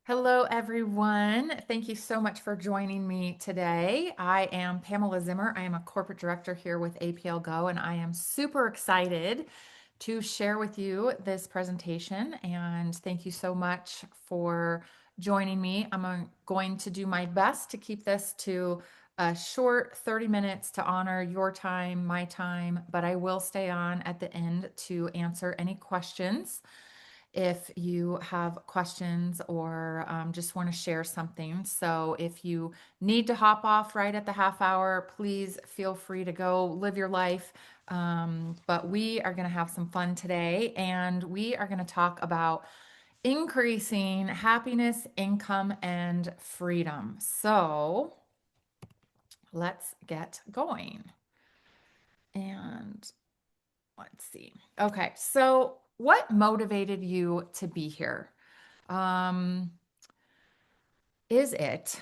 Hello, everyone. Thank you so much for joining me today. I am Pamela Zimmer. I am a corporate director here with APLGO, and I am super excited to share with you this presentation. And thank you so much for joining me. going to do my best to keep this to a short 30 minutes to honor your time, my time, but I will stay on at the end to answer any questions if you have questions or just want to share something. So if you need to hop off right at the half hour, please feel free to go live your life. But we are going to have some fun today, and we are going to talk about increasing happiness, income, and freedom. So let's get going. And let's see. Okay, so what motivated you to be here? Um, is it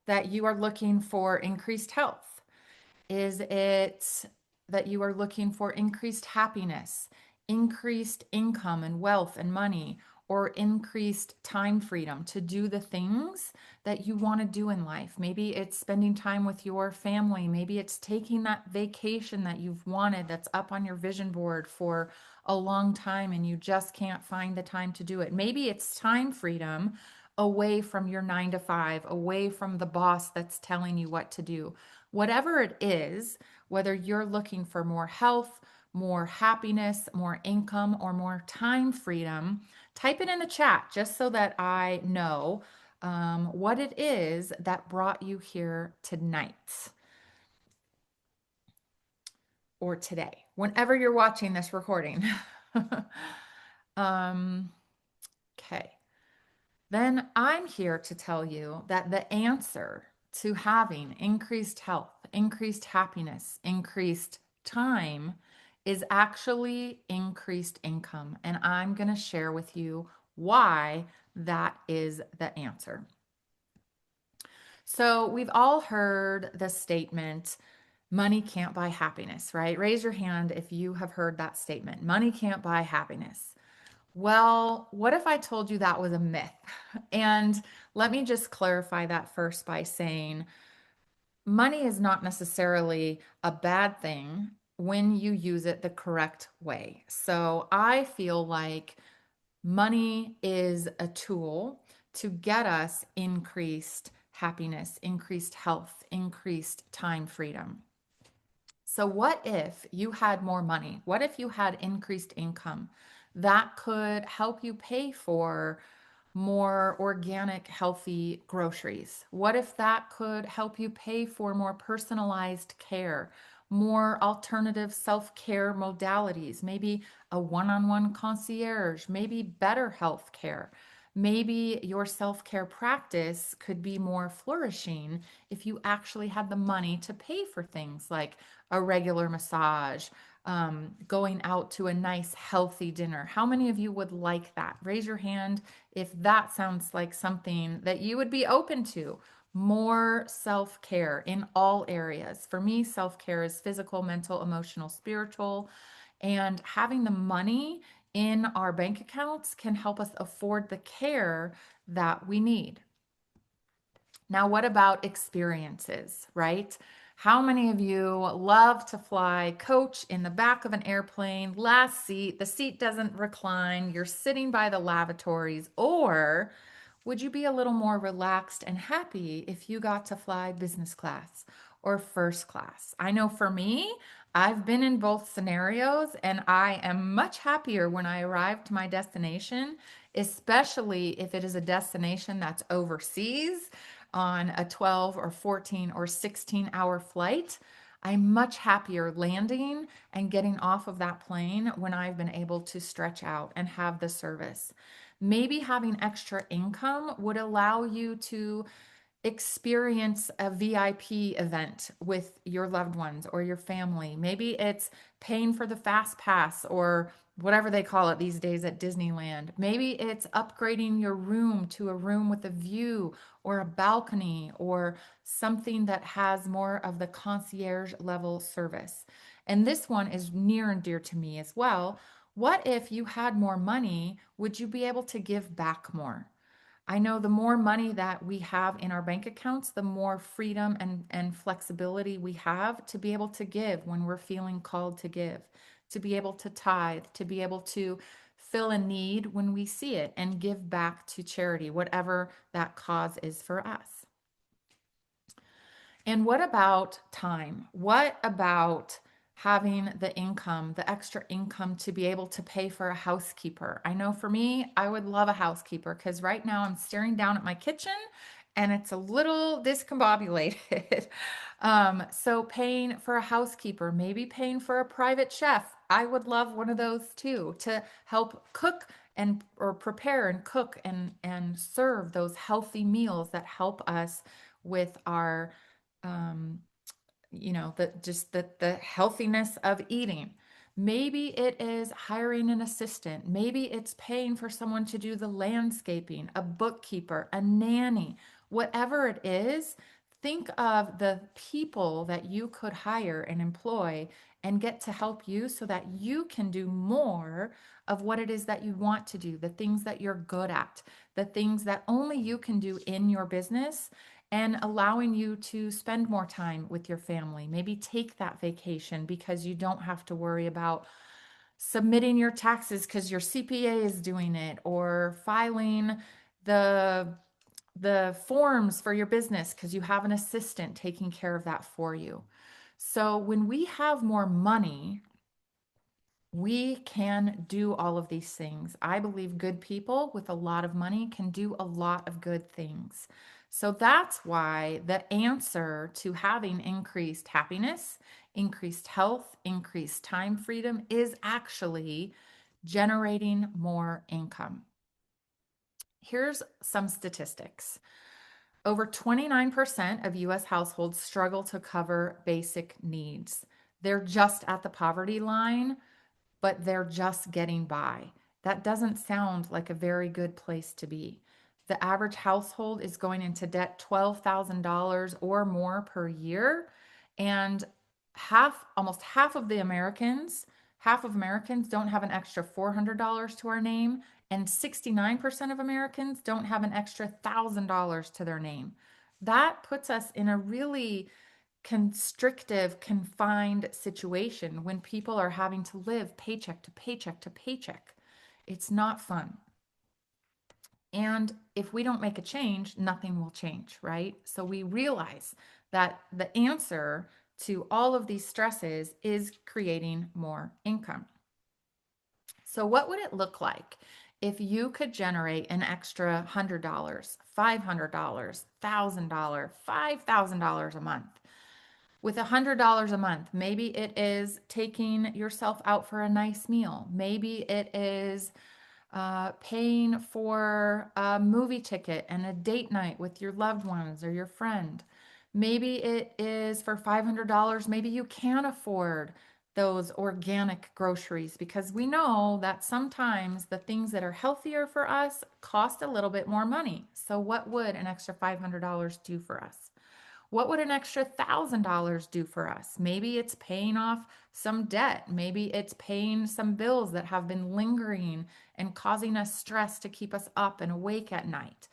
that you are looking for increased health? Is it that you are looking for increased happiness, increased income and wealth and money, or increased time freedom to do the things that you want to do in life? Maybe it's spending time with your family. Maybe it's taking that vacation that you've wanted that's up on your vision board for a long time and you just can't find the time to do it. Maybe it's time freedom away from your 9 to 5, away from the boss that's telling you what to do. Whatever it is, whether you're looking for more health, more happiness, more income, or more time freedom, type it in the chat just so that I know what it is that brought you here tonight or today, whenever you're watching this recording. um, okay. Then I'm here to tell you that the answer to having increased health, increased happiness, increased time is actually increased income. And I'm going to share with you why that is the answer. So, we've all heard the statement, money can't buy happiness, right? Raise your hand if you have heard that statement. Money can't buy happiness. Well, what if I told you that was a myth? And let me just clarify that first by saying money is not necessarily a bad thing when you use it the correct way. So I feel like money is a tool to get us increased happiness, increased health, increased time freedom. So, what if you had more money? What if you had increased income that could help you pay for more organic, healthy groceries? What if that could help you pay for more personalized care, more alternative self care modalities, maybe a one on one concierge, maybe better health care? Maybe your self care practice could be more flourishing if you actually had the money to pay for things like a regular massage, going out to a nice, healthy dinner. How many of you would like that? Raise your hand if that sounds like something that you would be open to. More self care in all areas. For me, self care is physical, mental, emotional, spiritual. And having the money in our bank accounts can help us afford the care that we need. Now, what about experiences, right? How many of you love to fly coach in the back of an airplane, last seat, the seat doesn't recline, you're sitting by the lavatories, or would you be a little more relaxed and happy if you got to fly business class or first class? I know for me, I've been in both scenarios and I am much happier when I arrive to my destination, especially if it is a destination that's overseas on a 12 or 14 or 16-hour flight. I'm much happier landing and getting off of that plane when I've been able to stretch out and have the service. Maybe having extra income would allow you to experience a VIP event with your loved ones or your family. Maybe it's paying for the fast pass or whatever they call it these days at Disneyland. Maybe it's upgrading your room to a room with a view or a balcony or something that has more of the concierge level service. And this one is near and dear to me as well. What if you had more money? Would you be able to give back more? I know the more money that we have in our bank accounts, the more freedom and flexibility we have to be able to give when we're feeling called to give, to be able to tithe, to be able to fill a need when we see it and give back to charity, whatever that cause is for us. And what about time? What about having the income, the extra income to be able to pay for a housekeeper? I know for me, I would love a housekeeper because right now I'm staring down at my kitchen and it's a little discombobulated. So paying for a housekeeper, maybe paying for a private chef. I would love one of those too to help cook and or prepare and cook and serve those healthy meals that help us with our um, the healthiness of eating. Maybe it is hiring an assistant. Maybe it's paying for someone to do the landscaping, a bookkeeper, a nanny, whatever it is. Think of the people that you could hire and employ and get to help you so that you can do more of what it is that you want to do, the things that you're good at, the things that only you can do in your business, and allowing you to spend more time with your family. Maybe take that vacation because you don't have to worry about submitting your taxes because your CPA is doing it, or filing the forms for your business because you have an assistant taking care of that for you. So when we have more money, we can do all of these things. I believe good people with a lot of money can do a lot of good things. So that's why the answer to having increased happiness, increased health, increased time freedom is actually generating more income. Here's some statistics. Over 29% of US households struggle to cover basic needs. They're just at the poverty line, but they're just getting by. That doesn't sound like a very good place to be. The average household is going into debt $12,000 or more per year, and almost half of Americans don't have an extra $400 to our name, and 69% of Americans don't have an extra $1,000 to their name. That puts us in a really constrictive, confined situation when people are having to live paycheck to paycheck to paycheck. It's not fun. And if we don't make a change, nothing will change, right? So we realize that the answer to all of these stresses is creating more income. So, what would it look like if you could generate an extra $100, $500, $1,000, $5,000 a month? With $100 a month, maybe it is taking yourself out for a nice meal. Maybe it is paying for a movie ticket and a date night with your loved ones or your friend. Maybe it is for $500. Maybe you can afford those organic groceries because we know that sometimes the things that are healthier for us cost a little bit more money. So, what would an extra $500 do for us? What would an extra $1,000 do for us? Maybe it's paying off some debt. Maybe it's paying some bills that have been lingering and causing us stress to keep us up and awake at night.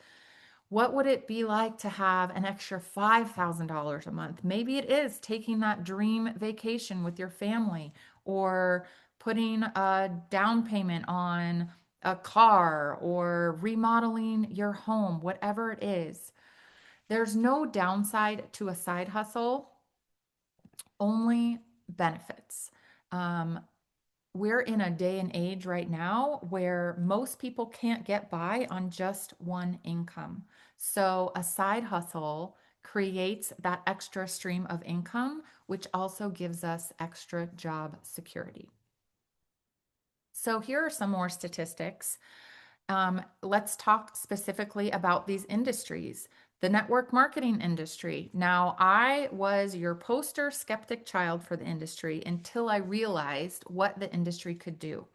What would it be like to have an extra $5,000 a month? Maybe it is taking that dream vacation with your family, or putting a down payment on a car, or remodeling your home, whatever it is. There's no downside to a side hustle, only benefits. Um, we're in a day and age right now where most people can't get by on just one income. So a side hustle creates that extra stream of income, which also gives us extra job security. So here are some more statistics. Let's talk specifically about these industries. The network marketing industry. Now, I was your poster skeptic child for the industry until I realized what the industry could do.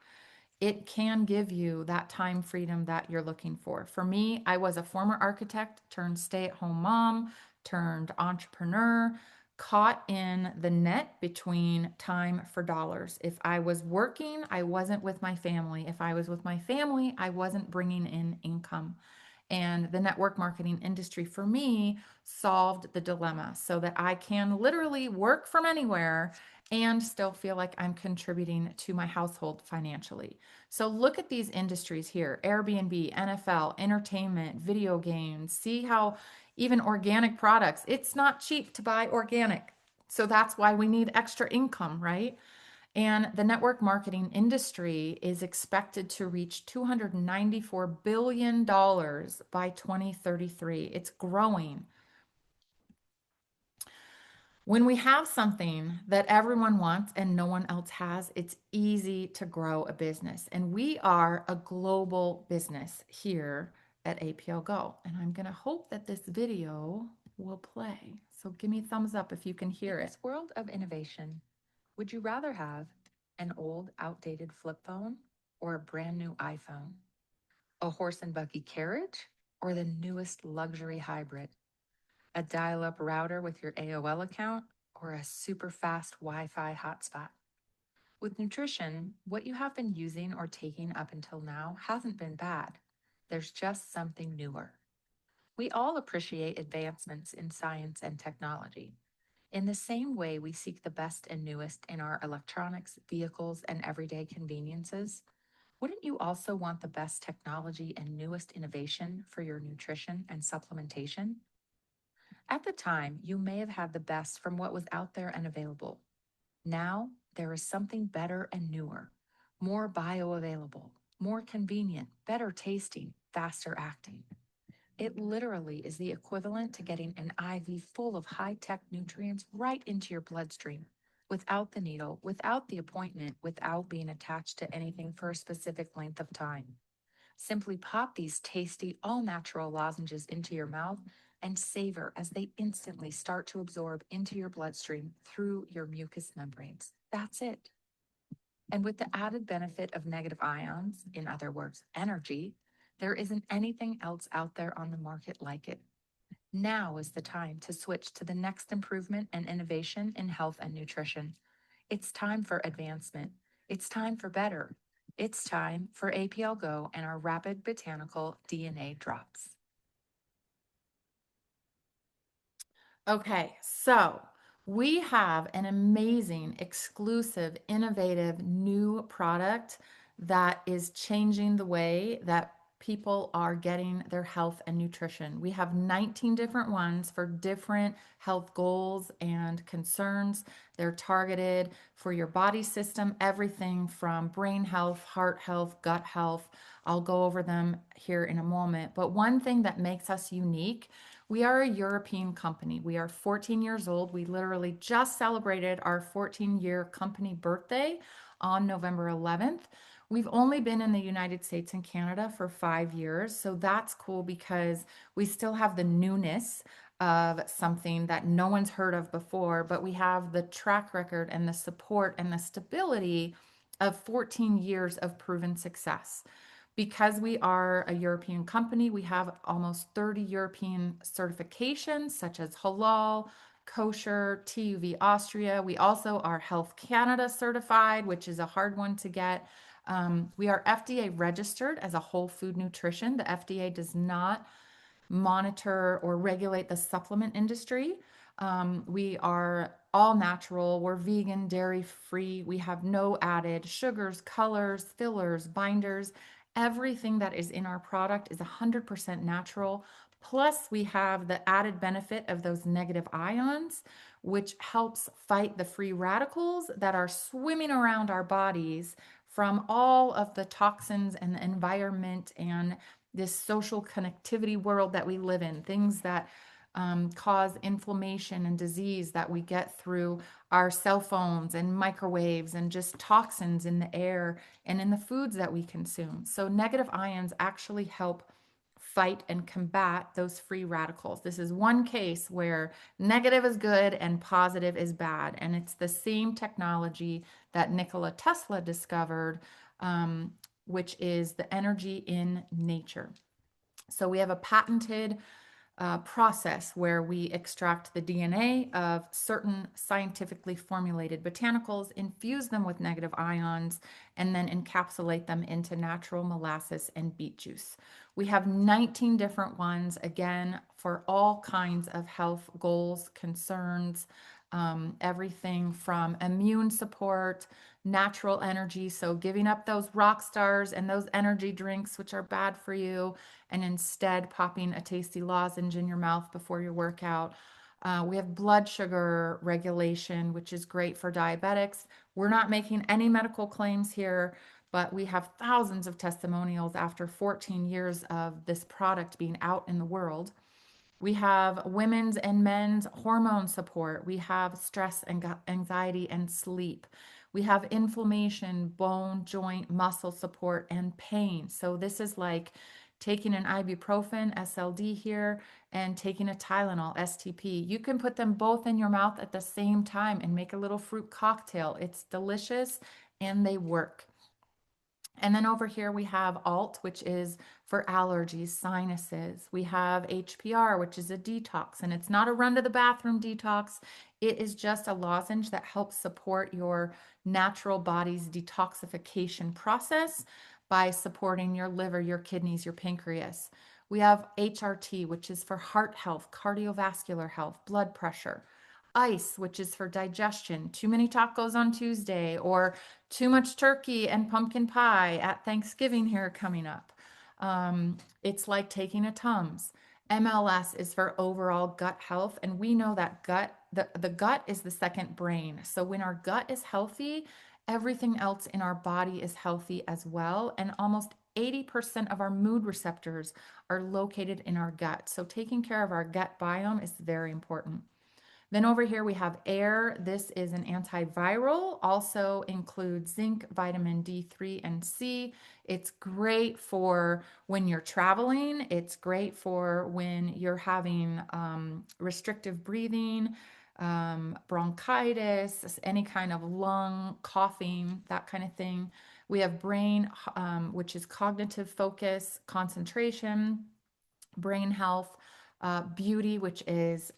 It can give you that time freedom that you're looking for. For me, I was a former architect turned stay-at-home mom, turned entrepreneur, caught in the net between time for dollars. If I was working, I wasn't with my family. If I was with my family, I wasn't bringing in income. And the network marketing industry for me solved the dilemma so that I can literally work from anywhere and still feel like I'm contributing to my household financially. So look at these industries here: Airbnb, NFL, entertainment, video games. See how even organic products, it's not cheap to buy organic. So that's why we need extra income, right? And the network marketing industry is expected to reach $294 billion by 2033. It's growing. When we have something that everyone wants and no one else has, it's easy to grow a business. And we are a global business here at APLGO. And I'm going to hope that this video will play. So give me a thumbs up if you can hear In it. this world of innovation, would you rather have an old, outdated flip phone or a brand new iPhone? A horse and buggy carriage or the newest luxury hybrid? A dial up router with your AOL account or a super fast Wi Fi hotspot? With nutrition, what you have been using or taking up until now hasn't been bad. There's just something newer. We all appreciate advancements in science and technology. In the same way we seek the best and newest in our electronics, vehicles, and everyday conveniences, wouldn't you also want the best technology and newest innovation for your nutrition and supplementation? At the time, you may have had the best from what was out there and available. Now, there is something better and newer, more bioavailable, more convenient, better tasting, faster acting. It literally is the equivalent to getting an IV full of high tech nutrients right into your bloodstream without the needle, without the appointment, without being attached to anything for a specific length of time. Simply pop these tasty, all natural lozenges into your mouth and savor as they instantly start to absorb into your bloodstream through your mucous membranes. That's it. And with the added benefit of negative ions, in other words, energy, there isn't anything else out there on the market like it. Now is the time to switch to the next improvement and innovation in health and nutrition. It's time for advancement. It's time for better. It's time for APLGO and our rapid botanical DNA drops. Okay, so we have an amazing, exclusive, innovative new product that is changing the way that people are getting their health and nutrition. We have 19 different ones for different health goals and concerns. They're targeted for your body system, everything from brain health, heart health, gut health. I'll go over them here in a moment. But one thing that makes us unique, we are a European company. We are 14 years old. We literally just celebrated our 14-year company birthday on November 11th. We've only been in the United States and Canada for 5 years. So that's cool because we still have the newness of something that no one's heard of before, but we have the track record and the support and the stability of 14 years of proven success. Because we are a European company, we have almost 30 European certifications such as halal, kosher, TUV Austria. We also are Health Canada certified, which is a hard one to get. We are FDA registered as a whole food nutrition. The FDA does not monitor or regulate the supplement industry. We are all natural, we're vegan, dairy free, we have no added sugars, colors, fillers, binders. Everything that is in our product is 100% natural. Plus, we have the added benefit of those negative ions, which helps fight the free radicals that are swimming around our bodies from all of the toxins and the environment and this social connectivity world that we live in, things that cause inflammation and disease that we get through our cell phones and microwaves and just toxins in the air and in the foods that we consume. So, negative ions actually help fight and combat those free radicals. This is one case where negative is good and positive is bad. And it's the same technology that Nikola Tesla discovered, which is the energy in nature. So we have a patented process where we extract the DNA of certain scientifically formulated botanicals, infuse them with negative ions, and then encapsulate them into natural molasses and beet juice. We have 19 different ones, again, for all kinds of health goals, concerns, everything from immune support, natural energy. So, giving up those rock stars and those energy drinks, which are bad for you, and instead popping a tasty lozenge in your mouth before your workout. We have blood sugar regulation, which is great for diabetics. We're not making any medical claims here, but we have thousands of testimonials after 14 years of this product being out in the world. We have women's and men's hormone support. We have stress and anxiety and sleep. We have inflammation, bone, joint, muscle support, and pain. So, this is like taking an ibuprofen, SLD here, and taking a Tylenol, STP. You can put them both in your mouth at the same time and make a little fruit cocktail. It's delicious and they work. And then over here we have ALT, which is for allergies, sinuses. We have HPR, which is a detox, and it's not a run to the bathroom detox. It is just a lozenge that helps support your natural body's detoxification process by supporting your liver, your kidneys, your pancreas. We have HRT, which is for heart health, cardiovascular health, blood pressure. ICE, which is for digestion, too many tacos on Tuesday, or too much turkey and pumpkin pie at Thanksgiving here coming up. It's like taking a Tums. MLS is for overall gut health, and we know that the gut is the second brain. So when our gut is healthy, everything else in our body is healthy as well, and almost 80% of our mood receptors are located in our gut. So taking care of our gut biome is very important. Then over here we have air. This is an antiviral, also includes zinc, vitamin D3 and C. It's great for when you're traveling. It's great for when you're having restrictive breathing, bronchitis, any kind of lung, coughing, that kind of thing. We have brain, which is cognitive focus, concentration, brain health, beauty, which is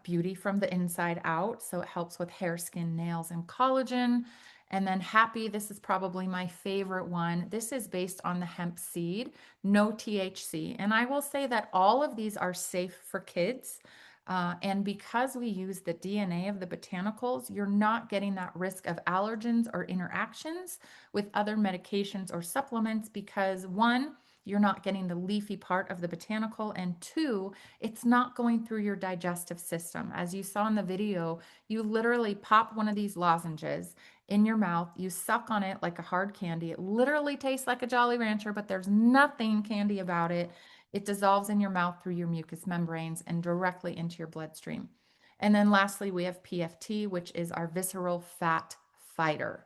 beauty from the inside out. So it helps with hair, skin, nails, and collagen. And then happy, this is probably my favorite one. This is based on the hemp seed, no THC. And I will say that all of these are safe for kids. And because we use the DNA of the botanicals, you're not getting that risk of allergens or interactions with other medications or supplements because one, you're not getting the leafy part of the botanical, and two, it's not going through your digestive system. As you saw in the video, you literally pop one of these lozenges in your mouth, you suck on it like a hard candy. It literally tastes like a Jolly Rancher, but there's nothing candy about it. It dissolves in your mouth through your mucous membranes and directly into your bloodstream. And then lastly, we have PFT, which is our visceral fat fighter.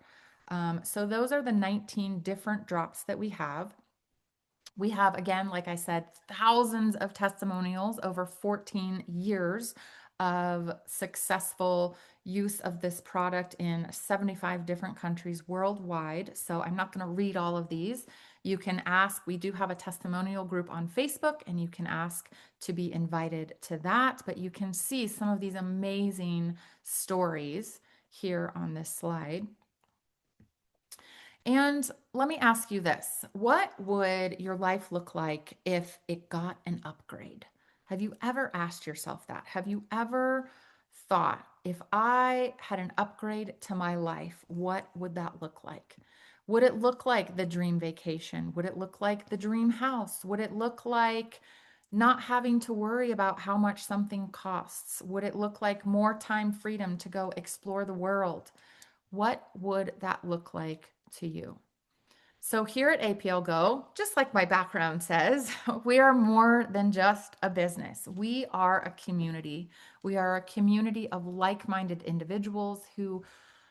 So those are the 19 different drops that we have. We have, again, like I said, thousands of testimonials over 14 years of successful use of this product in 75 different countries worldwide. So I'm not going to read all of these. You can ask, we do have a testimonial group on Facebook, and you can ask to be invited to that. But you can see some of these amazing stories here on this slide. And let me ask you this. What would your life look like if it got an upgrade? Have you ever asked yourself that? Have you ever thought, if I had an upgrade to my life, what would that look like? Would it look like the dream vacation? Would it look like the dream house? Would it look like not having to worry about how much something costs? Would it look like more time freedom to go explore the world? What would that look like to you? So, here at APLGO, just like my background says, we are more than just a business. We are a community. We are a community of like minded individuals who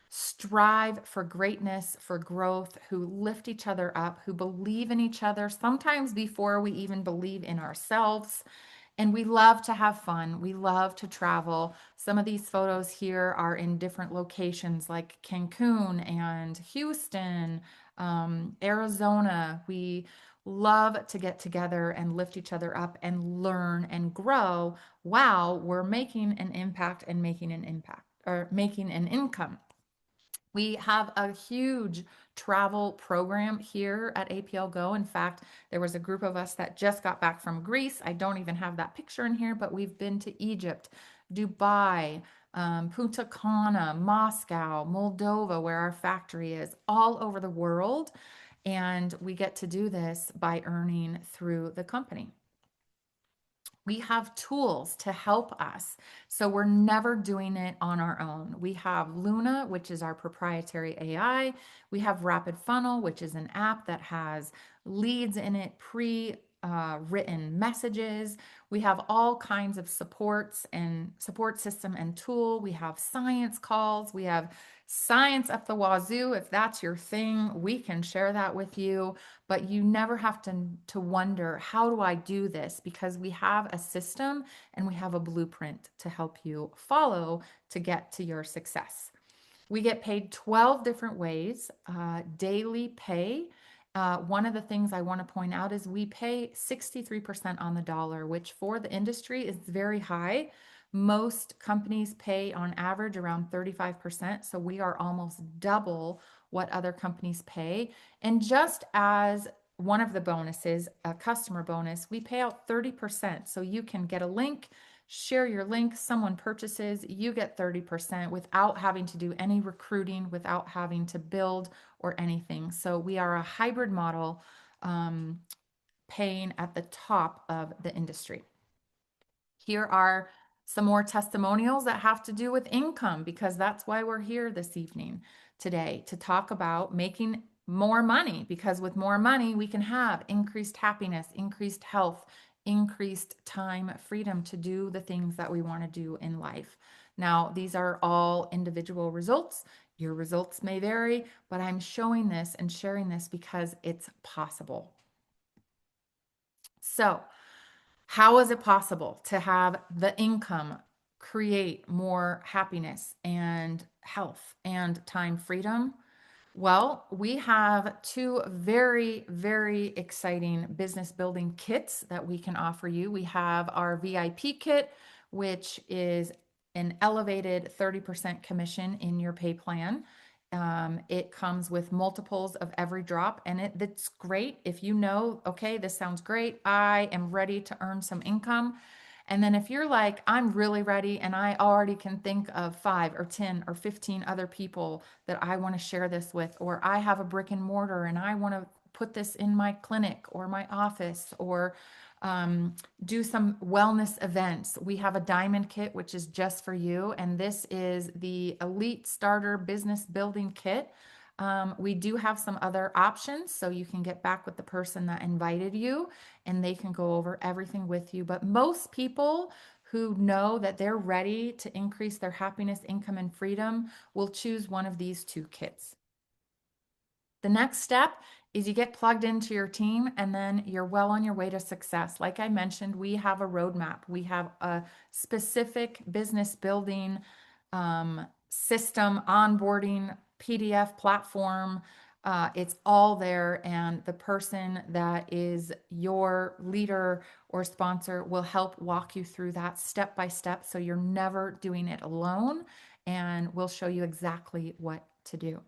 strive for greatness, for growth, who lift each other up, who believe in each other, sometimes before we even believe in ourselves. And we love to have fun. We love to travel. Some of these photos here are in different locations like Cancun and Houston, Arizona. We love to get together and lift each other up and learn and grow while we're making an impact and making an impact or making an income. We have a huge travel program here at APLGO. In fact, there was a group of us that just got back from Greece. I don't even have that picture in here, but we've been to Egypt, Dubai, Punta Cana, Moscow, Moldova, where our factory is, all over the world. And we get to do this by earning through the company. We have tools to help us. So we're never doing it on our own. We have Luna, which is our proprietary AI. We have Rapid Funnel, which is an app that has leads in it, written messages. We have all kinds of supports and support system and tool. We have science calls. We have science up the wazoo. If that's your thing, we can share that with you, but you never have to wonder, how do I do this? Because we have a system and we have a blueprint to help you follow to get to your success. We get paid 12 different ways, daily pay. One of the things I want to point out is we pay 63% on the dollar, which for the industry is very high. Most companies pay on average around 35%. So we are almost double what other companies pay. And just as one of the bonuses, a customer bonus, we pay out 30%. So you can get a link, share your link, someone purchases, you get 30% without having to do any recruiting, without having to build or anything. So we are a hybrid model, paying at the top of the industry. Here are some more testimonials that have to do with income, because that's why we're here this evening today, to talk about making more money, because with more money, we can have increased happiness, increased health, increased time, freedom to do the things that we want to do in life. Now, these are all individual results. Your results may vary, but I'm showing this and sharing this because it's possible. So, how is it possible to have the income create more happiness and health and time freedom? Well, we have two very, very exciting business building kits that we can offer you. We have our VIP kit, which is an elevated 30% commission in your pay plan. It comes with multiples of every drop, and that's great if you know, okay, this sounds great. I am ready to earn some income. And then if you're like, I'm really ready and I already can think of 5 or 10 or 15 other people that I want to share this with, or I have a brick and mortar and I want to put this in my clinic or my office, or do some wellness events. We have a diamond kit, which is just for you. And this is the Elite Starter Business Building Kit. We do have some other options, so you can get back with the person that invited you and they can go over everything with you. But most people who know that they're ready to increase their happiness, income, and freedom will choose one of these two kits. The next step is you get plugged into your team and then you're well on your way to success. Like I mentioned, we have a roadmap. We have a specific business building system, onboarding, PDF platform. It's all there, and the person that is your leader or sponsor will help walk you through that step by step, so you're never doing it alone, and we'll show you exactly what to do.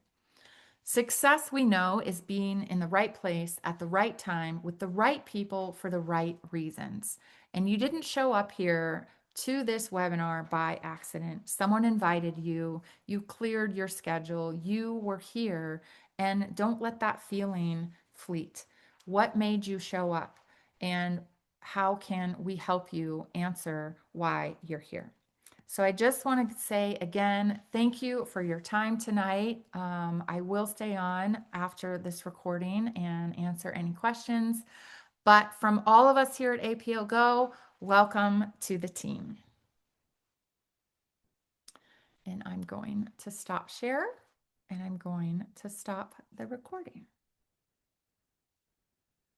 Success, we know, is being in the right place at the right time with the right people for the right reasons. And you didn't show up here to this webinar by accident. Someone invited you, you cleared your schedule, you were here, and don't let that feeling fleet. What made you show up? And how can we help you answer why you're here? So I just want to say again, thank you for your time tonight. I will stay on after this recording and answer any questions. But from all of us here at APLGO, welcome to the team. And I'm going to stop share and I'm going to stop the recording.